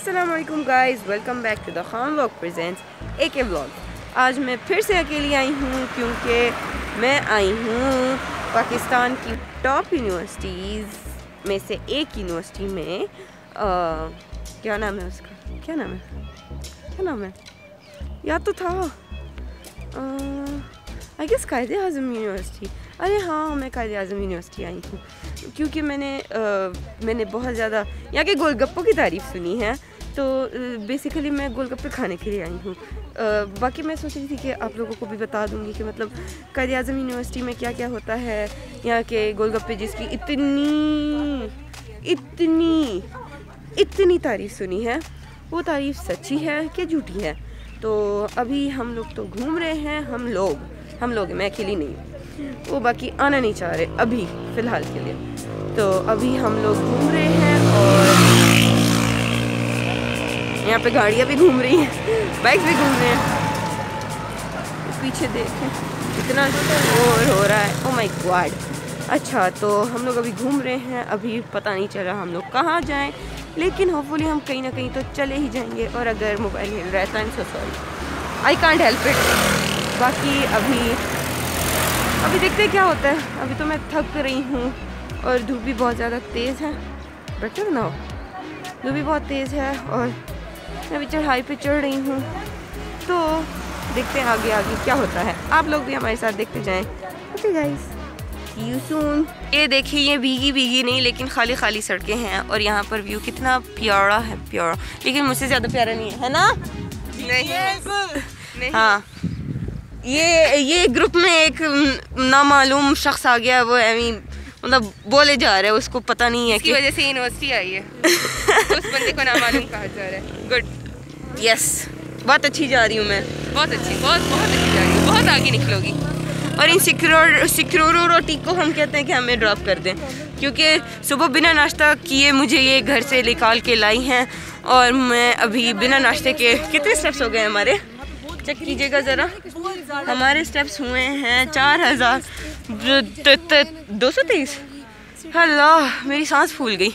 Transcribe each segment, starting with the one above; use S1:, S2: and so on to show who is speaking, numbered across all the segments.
S1: अस्सलाम वालेकुम guys, welcome back to the Khan vlog presents AK vlog. आज मैं फिर से अकेली आई हूँ क्योंकि मैं आई हूँ पाकिस्तान की टॉप यूनिवर्सिटीज़ में से एक यूनिवर्सिटी में। क्या नाम है उसका, क्या नाम है याद तो था, आई गेस कायद-ए-आज़म यूनिवर्सिटी। अरे हाँ, मैं कायद-ए-आज़म यूनिवर्सिटी आई हूँ क्योंकि मैंने बहुत ज़्यादा यहाँ के गोलगप्पों की तारीफ़ सुनी है, तो बेसिकली मैं गोलगप्पे खाने के लिए आई हूँ। बाकी मैं सोच रही थी कि आप लोगों को भी बता दूँगी कि मतलब कायद-ए-आज़म यूनिवर्सिटी में क्या क्या होता है। यहाँ के गोलगप्पे जिसकी इतनी तारीफ़ सुनी है, वो तारीफ़ सच्ची है कि झूठी है। तो अभी हम लोग तो घूम रहे हैं, हम लोग मैं अकेली नहीं हूँ, वो बाकी आना नहीं चाह रहे अभी फ़िलहाल के लिए। तो अभी हम लोग घूम रहे हैं और यहाँ पे गाड़ियाँ भी घूम रही हैं, बाइक्स भी घूम रहे हैं। पीछे देखें इतना शोर हो रहा है, ओह माय गॉड। अच्छा, तो हम लोग अभी घूम रहे हैं, अभी पता नहीं चला हम लोग कहाँ जाएं, लेकिन होपफुली हम कहीं ना कहीं तो चले ही जाएंगे। और अगर मोबाइल हिल रहा है तो I am so sorry, I can't help it. बाकी अभी देखते हैं क्या होता है। अभी तो मैं थक रही हूँ और धूप भी बहुत ज़्यादा तेज़ है। बेटर ना हो, धूप भी बहुत तेज़ है और मैं अभी चढ़ाई पे चढ़ रही हूँ, तो देखते हैं आगे क्या होता है। आप लोग भी हमारे साथ देखते जाएं। Okay guys, see you soon. ये देखिए, ये भीगी नहीं लेकिन खाली सड़कें हैं और यहाँ पर व्यू कितना प्यारा है, लेकिन मुझसे ज़्यादा प्यारा नहीं है ना? नहीं। हाँ, ये ग्रुप में एक नामालूम शख्स आ गया, वो मतलब बोले जा रहे हैं, उसको पता नहीं है कि वजह से यूनिवर्सिटी आई है। उस बंदे को नामालूम कहा जा रहा है। गुड, यस, बहुत अच्छी जा रही हूँ मैं, बहुत अच्छी जा रही हूँ, बहुत आगे निकलोगी। और इन सिक्योरो रोटी को हम कहते हैं कि हमें ड्रॉप कर दें, क्योंकि सुबह बिना नाश्ता किए मुझे ये घर से निकाल के लाई हैं और मैं अभी बिना नाश्ते के, कितने स्टेप्स हो गए हमारे, चेक कीजिएगा ज़रा। हमारे स्टेप्स हुए हैं 4223। अल्लाह, मेरी सांस फूल गई।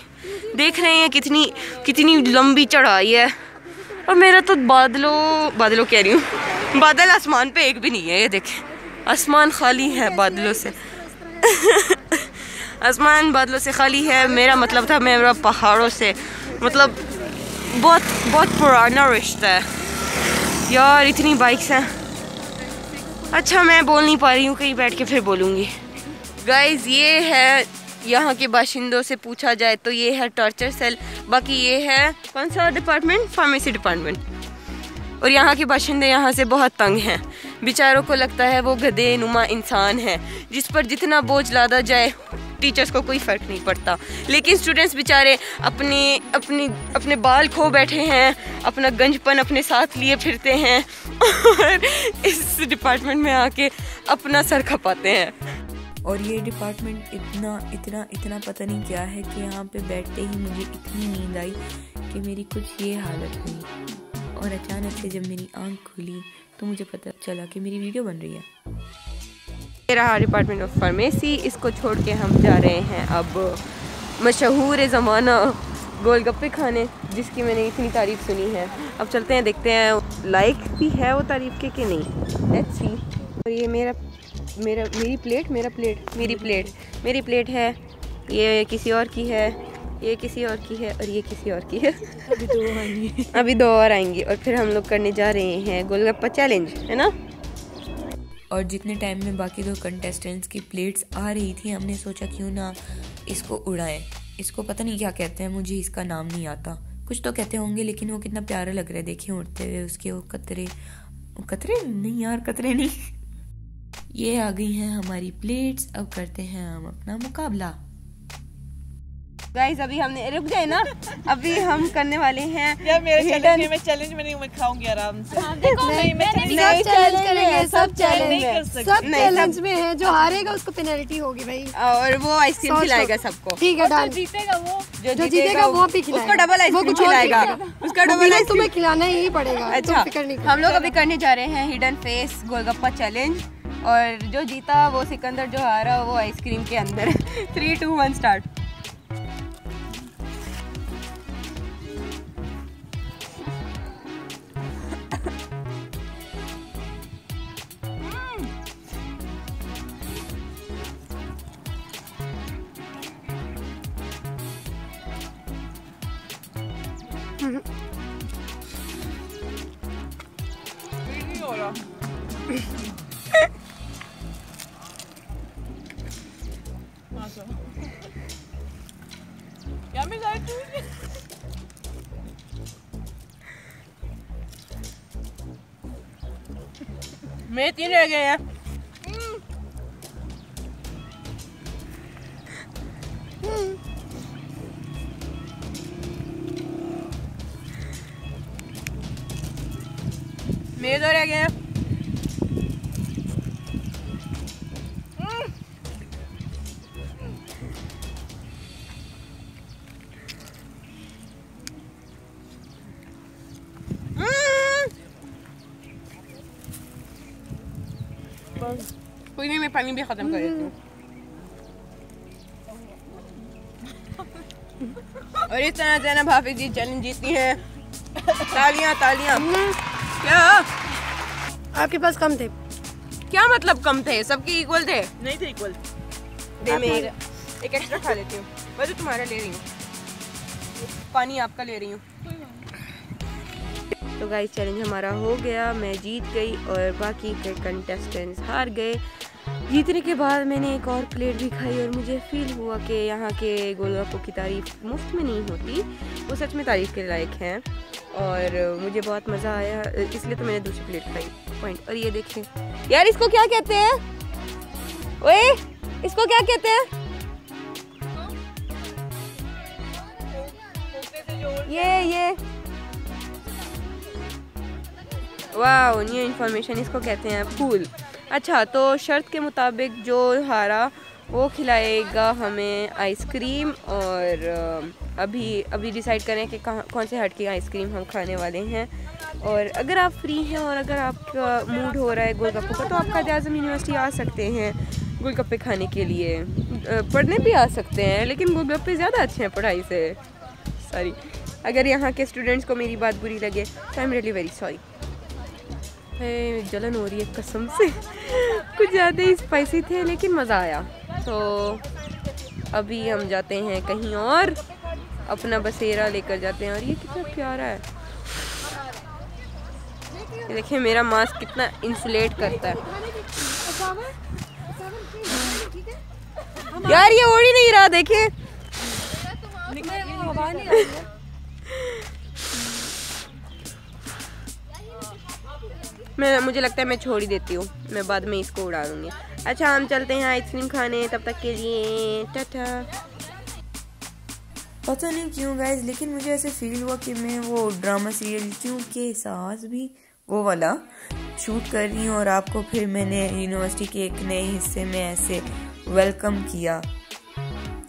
S1: देख रहे हैं कितनी लंबी चढ़ाई है। और मेरा तो बादलों कह रही हूँ, बादल आसमान पे एक भी नहीं है। ये देखें, आसमान खाली है बादलों से। आसमान बादलों से खाली है। मेरा मतलब था मेरा पहाड़ों से, मतलब बहुत पुराना रिश्ता है यार। इतनी बाइक्स हैं। अच्छा, मैं बोल नहीं पा रही हूँ, कहीं बैठ के फिर बोलूँगी। गाइज, ये है यहाँ के बाशिंदों से पूछा जाए तो ये है टॉर्चर सेल। बाकी ये है कौन सा डिपार्टमेंट, फार्मेसी डिपार्टमेंट। और यहाँ के बाशिंदे यहाँ से बहुत तंग हैं। बेचारों को लगता है वो गधे नुमा इंसान है जिस पर जितना बोझ लादा जाए टीचर्स को कोई फ़र्क नहीं पड़ता। लेकिन स्टूडेंट्स बेचारे अपने बाल खो बैठे हैं, अपना गंजपन अपने साथ लिए फिरते हैं और इस डिपार्टमेंट में आके अपना सर खपाते हैं।
S2: और ये डिपार्टमेंट इतना पता नहीं क्या है कि यहाँ पे बैठते ही मुझे इतनी नींद आई कि मेरी कुछ ये हालत हुई। और अचानक से जब मेरी आँख खुली तो मुझे पता चला कि मेरी वीडियो बन रही है।
S1: ये रहा डिपार्टमेंट ऑफ फार्मेसी। इसको छोड़ के हम जा रहे हैं अब मशहूर ज़माना गोलगप्पे खाने, जिसकी मैंने इतनी तारीफ़ सुनी है। अब चलते हैं, देखते हैं लाइक भी है वो तारीफ़ के कि नहीं। Let's see. और ये मेरी प्लेट है, ये किसी और की है, ये किसी और की है और ये किसी और की है। अभी दो और आएंगी और फिर हम लोग करने जा रहे हैं गोलगप्पा चैलेंज, है ना।
S2: और जितने टाइम में बाकी दो कंटेस्टेंट्स की प्लेट्स आ रही थी, हमने सोचा क्यों ना इसको उड़ाएं। इसको पता नहीं क्या कहते हैं, मुझे इसका नाम नहीं आता, कुछ तो कहते होंगे, लेकिन वो कितना प्यारा लग रहा है। देखिए उड़ते हुए उसके वो कतरे नहीं यार, कतरे नहीं। ये आ गई हैं हमारी प्लेट्स। अब करते हैं हम अपना मुकाबला।
S1: गाइस, अभी हमने, रुक जाए ना, अभी हम करने वाले हैं
S3: यार मेरे चैलेंज में नहीं, मैं खाऊंगी आराम से।
S4: सब चैलेंज में है, जो हारेगा उसको पेनल्टी होगी भाई,
S1: और वो आइसक्रीम खिलाएगा सबको। ठीक है,
S4: जो जीतेगा वो भी खिलाएगा,
S1: उसको डबल आइसक्रीम खिलाएगा, उसका डबल आइसक्रीम
S4: तुम्हें खिलाना ही पड़ेगा।
S1: अच्छा, हम लोग अभी करने जा रहे हैं हिडन फेस गोलगप्पा चैलेंज, और जो जीता वो सिकंदर, जो हारा वो आइसक्रीम के अंदर। 3, 2, 1 स्टार्ट।
S3: नहीं हो रहा। क्या मैं जा रही हूँ? मेरे 3 रह गए हैं। मेरे 2 रह गए हैं। कोई नहीं, मैं पानी भी खत्म कर देती हूँ। और इस तरह ज़ैनब हाफिज़ जी चैलेंज जीतती हैं। तालियां तालियां। क्या
S4: आपके पास कम थे?
S1: क्या मतलब कम थे? सबके इक्वल थे?
S3: नहीं थे इक्वल।
S1: दे मैं एक एक्स्ट्रा खा लेती हूँ। वैसे तुम्हारा ले रही हूँ, पानी आपका ले रही हूँ। तो गाइस चैलेंज हमारा हो गया, मैं जीत गई और बाकी के कंटेस्टेंट्स हार गए। जीतने के बाद मैंने एक और प्लेट भी खाई और मुझे फील हुआ कि यहाँ के गोलगप्पों की तारीफ़ मुफ्त में नहीं होती, वो सच में तारीफ़ के लायक हैं और मुझे बहुत मज़ा आया, इसलिए तो मैंने दूसरी प्लेट खाई। पॉइंट। और ये देखें यार, इसको क्या कहते हैं? ओए, इसको क्या कहते हैं? ये वाह, न्यू इन्फॉर्मेशन। इसको कहते हैं फूल। अच्छा, तो शर्त के मुताबिक जो हारा वो खिलाएगा हमें आइसक्रीम और अभी डिसाइड करें कि कौन से हट की आइसक्रीम हम खाने वाले हैं। और अगर आप फ्री हैं और अगर आपका मूड हो रहा है गोलगप्पों का, तो आप कायद-ए-आज़म यूनिवर्सिटी आ सकते हैं गोलगप्पे खाने के लिए। पढ़ने भी आ सकते हैं, लेकिन गोलगप्पे ज़्यादा अच्छे हैं पढ़ाई से। सॉरी, अगर यहाँ के स्टूडेंट्स को मेरी बात बुरी लगे तो I am really very sorry. जलन हो रही है कसम से। कुछ ज़्यादा ही स्पाइसी थे लेकिन मज़ा आया। तो अभी हम जाते हैं कहीं और, अपना बसेरा लेकर जाते हैं। और ये कितना प्यारा है, ये देखिए मेरा मास्क कितना इंसुलेट करता है। यार ये ओढ़ ही नहीं रहा, देखिए। मुझे लगता है मैं छोड़ ही देती हूँ, मैं बाद में इसको उड़ा दूँगी। अच्छा, हम चलते हैं आइसक्रीम खाने, तब तक के लिए टाटा।
S2: पता नहीं क्यों गाइज, लेकिन मुझे ऐसे फील हुआ कि मैं वो ड्रामा सीरियल क्यों के सास भी वो वाला शूट कर रही हूँ और आपको फिर मैंने यूनिवर्सिटी के एक नए हिस्से में ऐसे वेलकम किया।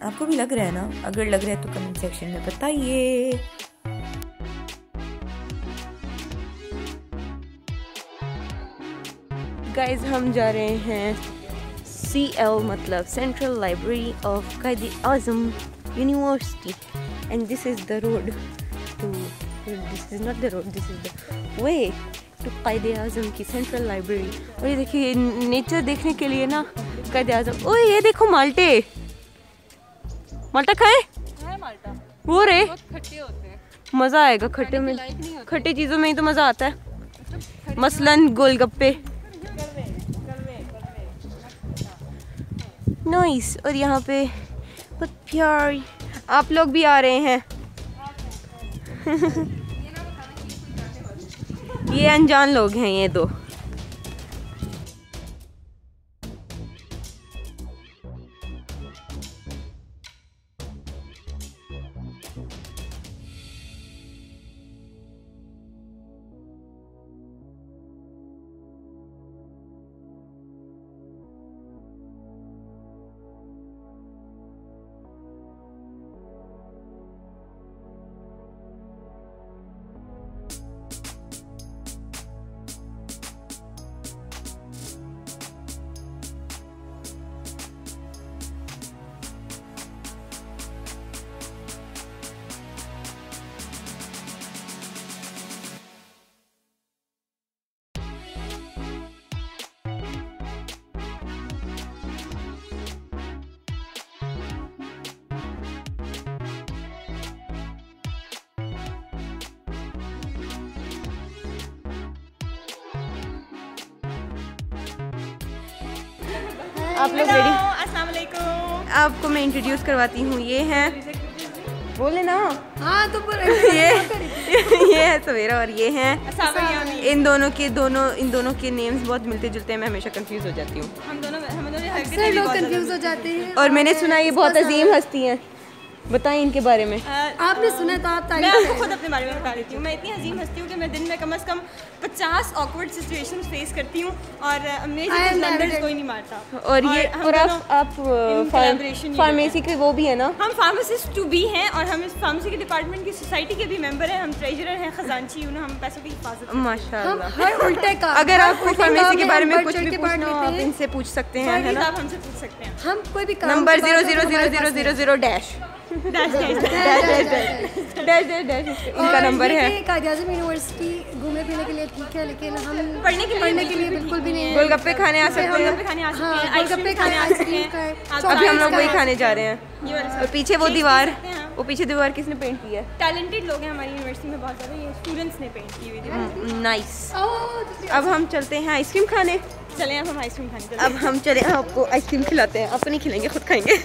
S2: आपको भी लग रहा है ना? अगर लग रहा है तो कमेंट सेक्शन में बताइए।
S1: गाइज हम जा रहे हैं CL मतलब central library of Quaid-e-Azam university and this is the road to, this is not the road, this is the way to Quaid-e-Azam की सेंट्रल लाइब्रेरी। और ये देखिए नेचर देखने के लिए ना कायद-ए-आज़म। ओए ये देखो माल्टे, माल्टा खाए?
S3: माल्टा
S1: वो रे,
S3: खट्टे होते हैं।
S1: मज़ा आएगा खट्टे में, खट्टी चीज़ों में ही तो मज़ा आता है, मसलन गोलगप्पे। नाइस। और यहाँ पे बहुत प्यार, आप लोग भी आ रहे हैं। ये अनजान लोग हैं ये दो। आप लोग रेडी?
S3: अस्सलाम वालेकुम।
S1: आपको मैं इंट्रोड्यूस करवाती हूँ, ये हैं, बोले ना,
S4: हाँ तो
S1: ये है सवेरा और ये हैं इन दोनों के नेम्स बहुत मिलते जुलते हैं। मैं हमेशा कंफ्यूज हो जाती हूँ।
S3: हम दोनों
S4: अक्सर लोग कंफ्यूज हो जाते हैं।
S1: और मैंने सुना ये बहुत अजीम हस्ती हैं, बताएं इनके बारे में।
S4: आपने सुना तो आप
S3: मैं आपको खुद अपने बारे में बता देती हूँ। मैं इतनी अजीम हस्ती हूँ कि मैं दिन में कम से कम 50 ऑकवर्ड सिचुएशंस फेस करती हूँ और मेरे नंबर्स कोई नहीं मारता।
S1: और ये और आप फार्मेसी के वो भी है ना?
S3: हम फार्मासिस्ट टू बी हैं और हम इस फार्मेसी के डिपार्टमेंट की सोसाइटी के भी मेंबर हैं। हम ट्रेजरर हैं, खजांची हूँ, हम पैसों की हिफाजत।
S1: माशाल्लाह।
S4: हर उल्टे का
S1: अगर आपको फार्मेसी के बारे में कुछ भी पूछना हो आप इनसे पूछ सकते हैं, है ना?
S3: आप हमसे पूछ सकते हैं।
S4: हम कोई भी काम
S1: नंबर 00000 डैश इनका नंबर है।
S4: कायद-ए-आज़म यूनिवर्सिटी घूमने फिरने के लिए ठीक है, लेकिन हम
S3: पढ़ने के लिए
S4: बिल्कुल भी नहीं है।
S1: गोलगप्पे खाने आ सकते हैं,
S3: गोलगप्पे खाने आ सकते हैं,
S4: गोलगप्पे खाने आ सकते हैं।
S1: अभी हम लोग वही खाने जा रहे हैं।
S3: ये वाला
S1: और पीछे वो दीवार, वो पीछे दीवार किसने पेंट की है?
S3: टैलेंटेड लोग हैं हमारी यूनिवर्सिटी में बहुत ज़्यादा, ये स्टूडेंट्स ने पेंट की हुई थी।
S1: नाइस। अब हम चलते हैं आइसक्रीम खाने।
S3: चलें अब हम आइसक्रीम खाने चलते हैं।
S1: अब हम चले, आपको आइसक्रीम खिलाते हैं। आपको नहीं खिलाएंगे, खुद खाएंगे।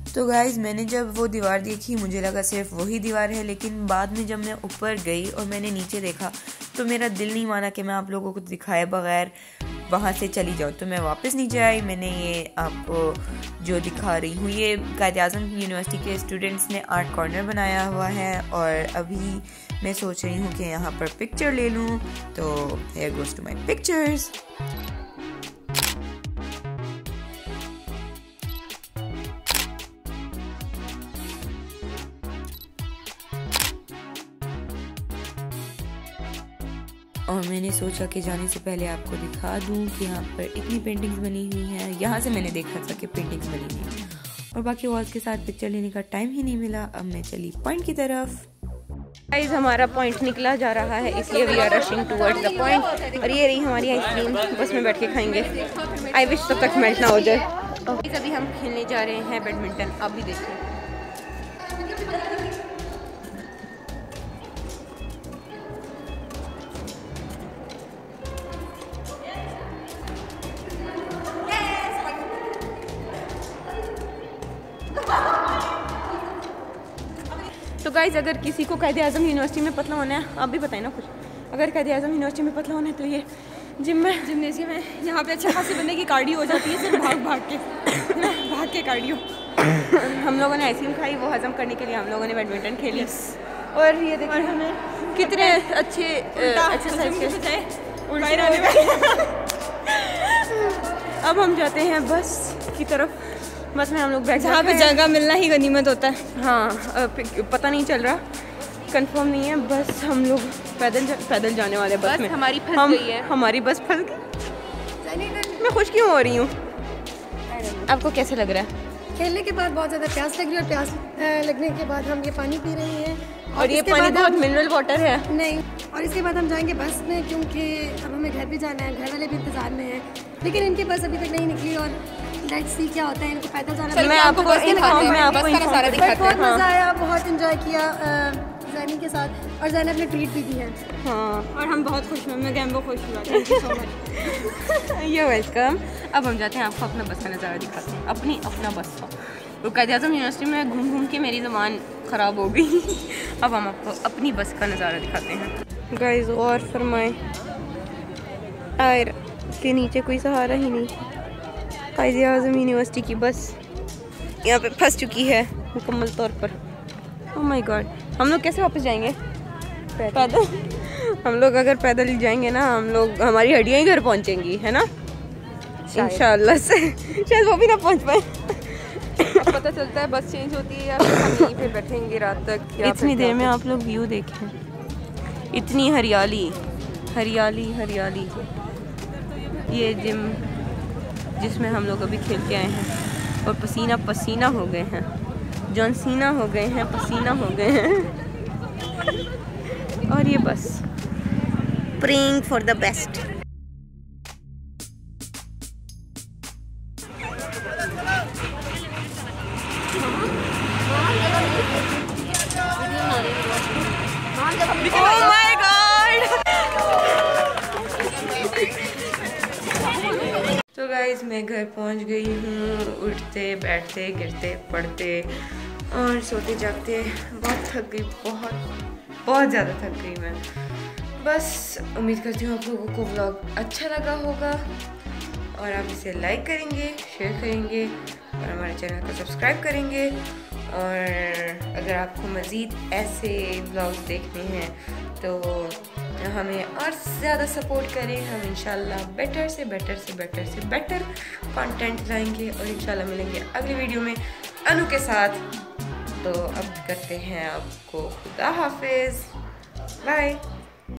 S2: तो गाइज़ मैंने जब वो दीवार देखी मुझे लगा सिर्फ वही दीवार है, लेकिन बाद में जब मैं ऊपर गई और मैंने नीचे देखा तो मेरा दिल नहीं माना कि मैं आप लोगों को दिखाए बगैर वहाँ से चली जाऊँ। तो मैं वापस नीचे आई। मैंने ये आपको जो दिखा रही हूँ, ये कायद-ए-आज़म यूनिवर्सिटी के स्टूडेंट्स ने आर्ट कॉर्नर बनाया हुआ है और अभी मैं सोच रही हूँ कि यहाँ पर पिक्चर ले लूँ। तो here goes to my pictures. और मैंने सोचा कि जाने से पहले आपको दिखा दूं कि यहाँ पर इतनी पेंटिंग्स बनी हुई हैं। यहाँ से मैंने देखा था कि पेंटिंग्स बनी हुई हैं और बाकी वॉल्स के साथ पिक्चर लेने का टाइम ही नहीं मिला। अब मैं चली पॉइंट की तरफ।
S1: गाइस हमारा पॉइंट निकला जा रहा है, इसलिए we are rushing towards the point. और ये रही हमारी आइसक्रीम, बस में बैठ के खाएंगे। आई विश तब तक मेल्ट ना हो जाए। अभी हम खेलने जा रहे हैं बैडमिंटन। आप भी देखिए। तो गाइज अगर किसी को कायद-ए-आज़म यूनिवर्सिटी में पतला होना है, आप भी बताएं ना कुछ। अगर कायद-ए-आज़म यूनिवर्सिटी में पतला होना है तो ये जिम्नेशियम है। यहाँ पे अच्छा खासी बंदे की कार्डियो हो जाती है, सिर्फ भाग के कार्डियो। हम लोगों ने आइसक्रीम खाई, वो हजम करने के लिए हम लोगों ने बैडमिंटन खेली। और ये देखिए हमें कितने अच्छे एक्सरसाइज के। अब हम जाते हैं बस की तरफ। बस में हम लोग बैठ,
S3: जहाँ पे जगह मिलना ही गनीमत होता है।
S1: हाँ, पता नहीं चल रहा, कंफर्म नहीं है। बस हम लोग पैदल जाने वाले बस में। हमारी फंस गई है। हमारी बस फंस गई। मैं खुश क्यों हो रही हूँ? आपको कैसे लग रहा है?
S4: खेलने के बाद बहुत ज़्यादा प्यास लग रही है और प्यास लगने के बाद हम ये पानी पी रहे हैं।
S1: और ये पानी बहुत मिनरल वाटर है।
S4: नहीं, और इसके बाद हम जाएंगे बस में, क्योंकि अब हमें घर भी जाना है। घर वाले भी इंतजार में हैं, लेकिन इनकी बस अभी तक नहीं निकली और लेट्स सी क्या होता है। इनको पैदल जाना है।
S1: मैं आपको बहुत
S4: मज़ा आया, बहुत इंजॉय किया जैनी के साथ, और जैन ने ट्रीट भी दी है।
S1: हाँ,
S3: और हम बहुत खुश हुए। मैं गैम्बो खुश हुआ। Thank you so much.
S1: You welcome. अब हम जाते हैं, आपको अपना बस का नज़ारा दिखाते हैं, अपना बस का। तो कायद-ए-आज़म यूनिवर्सिटी में घूम घूम के मेरी ज़ुबान ख़राब हो गई। अब हम आपको अपनी बस का नज़ारा दिखाते हैं। गाइस और फरमाएं, टायर के नीचे कोई सहारा ही नहीं। कायद-ए-आज़म यूनिवर्सिटी की बस यहाँ पे फंस चुकी है मुकम्मल तौर पर। ओह माय गॉड, हम लोग कैसे वापस जाएंगे? पैदल। हम लोग अगर पैदल जाएंगे ना, हम लोग, हमारी हड्डियाँ ही घर पहुँचेंगी, है ना? इंशाल्लाह से शायद वो भी ना पहुँच पाए।
S3: पता चलता है बस चेंज होती है या फिर हम यहीं पे बैठेंगे रात तक।
S1: इतनी देर में आप लोग व्यू देखें, इतनी हरियाली हरियाली हरियाली। ये जिम जिसमें हम लोग अभी खेल के आए हैं और पसीना पसीना हो गए हैं, जॉन सीना हो गए हैं, पसीना हो गए हैं। और ये बस praying for the best. Oh my God! Guys मैं घर पहुंच गई हूँ। उठते बैठते गिरते पड़ते और सोते जागते बहुत थक गई, बहुत ज़्यादा थक गई मैं। बस उम्मीद करती हूँ आप लोगों को व्लॉग अच्छा लगा होगा और आप इसे लाइक करेंगे, शेयर करेंगे और हमारे चैनल को सब्सक्राइब करेंगे। और अगर आपको मज़ीद ऐसे व्लॉग्स देखने हैं तो हमें और ज़्यादा सपोर्ट करें। हम इंशाल्लाह बेटर से बेटर कंटेंट लाएंगे और इंशाल्लाह मिलेंगे अगली वीडियो में अनु के साथ। तो अब करते हैं आपको खुदा हाफिज़, बाय।